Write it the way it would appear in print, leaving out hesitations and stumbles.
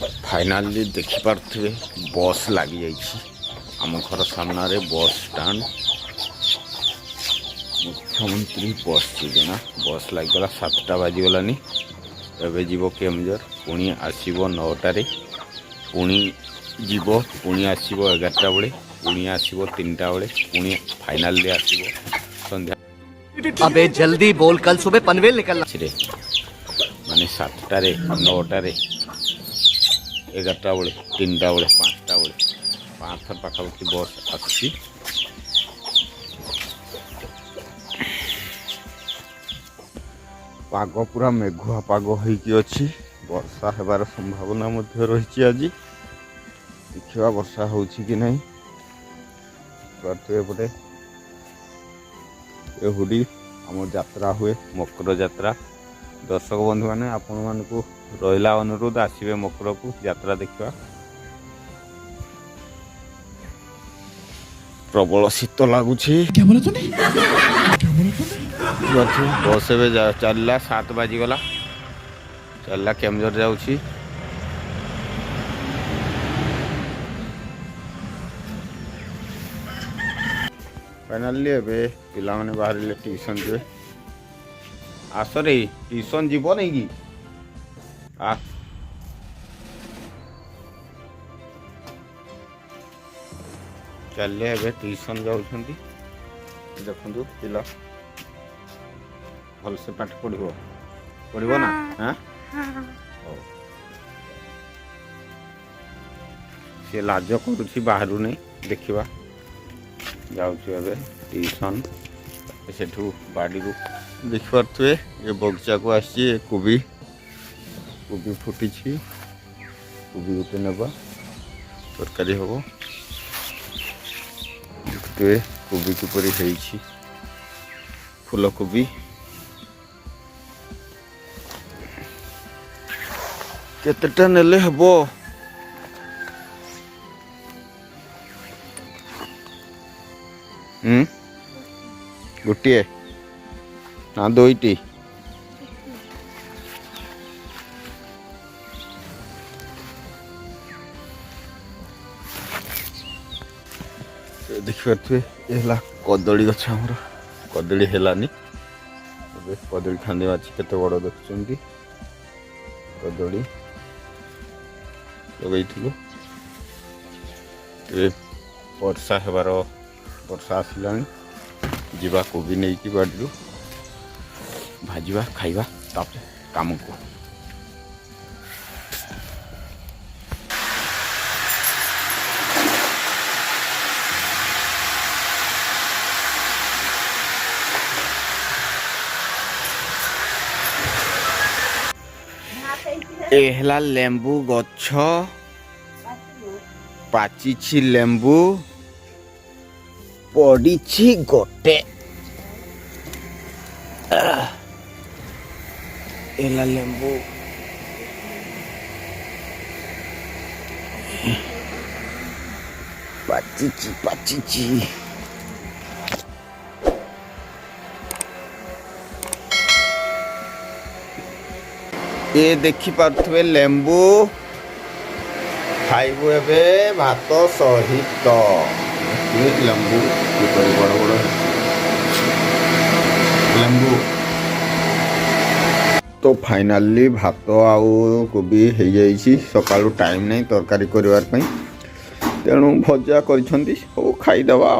Finally देखिपे बस लगी आम घर सामने बस स्टैंड मुख्यमंत्री बस योजना बस लगेगा 7टा बाजिगलानी एवं जीव केमजर पुणी आसब 9टारे पुणी जीव पुणी आसब 11टा बेले पुणी आसब 3टा बेले पुणी फाइनाली आसब संध्या। अबे जल्दी बोल, कल सुबह पनवेल निकलना माने 7टारे 9टारे 11टा बेले 3टा बेले 5टा बेले 5 थर पाखापाखि बस आसी पाग पूरा मेघुआ पाग होइकी अछि वर्षा हेबार संभावना मध्य रही आज देखा वर्षा होछि कि नहीं एपटे एहुडी आम यात्रा हुए मकर यात्रा दर्शक बंधु मैंने आपण मानकु रहिला अनुरोध आसिबे मकर को यात्रा देखा प्रबल शीत लगुच बस चलला 7 बाजिगला चलला केमजर जाऊँगी फाइनाली एबे पिला माने बाहर ट्यूशन जे आस रे ट्यूशन जीव नहीं कि आ चले एबे ट्यूशन जाउछंती देखंतु पिला भल से पाठ पढ़ो ना हाँ सी लाज करुच्ची बाहर नहीं देखा जाऊँ ट्यूशन सेठू बाड़ी देखिपे ये बगीचा को आसी कोबी कोबी फुटी कोबी गोटे नवा तरकारी हम देखते कोबी किपरि फूल कोबी केतेटा नेले हबो गोटे ना 2टी देखिपे ये कदली गछ आमर कदली हेलानी कदली खांदे अच्छी केते बड़ देखुं कदली लगे वर्षा हेबार वर्षा आसला जीवा कोबी नहीं कि बाड़ी भाजवा खाइबा तापर काम को एहला लेंबू गछ पाचिछि लेंबू पड़ीछि गोटे एला लेंबू पाचिछि ये देखी पारे लेंबू खाइबू एबे भात सहित लेंबू बड़ बड़ लेंबू तो फाइनाली भात आउ कोबी हो जाइए सकाळु टाइम नहीं तरकारी करने तेणु भजा कर खाईदवा।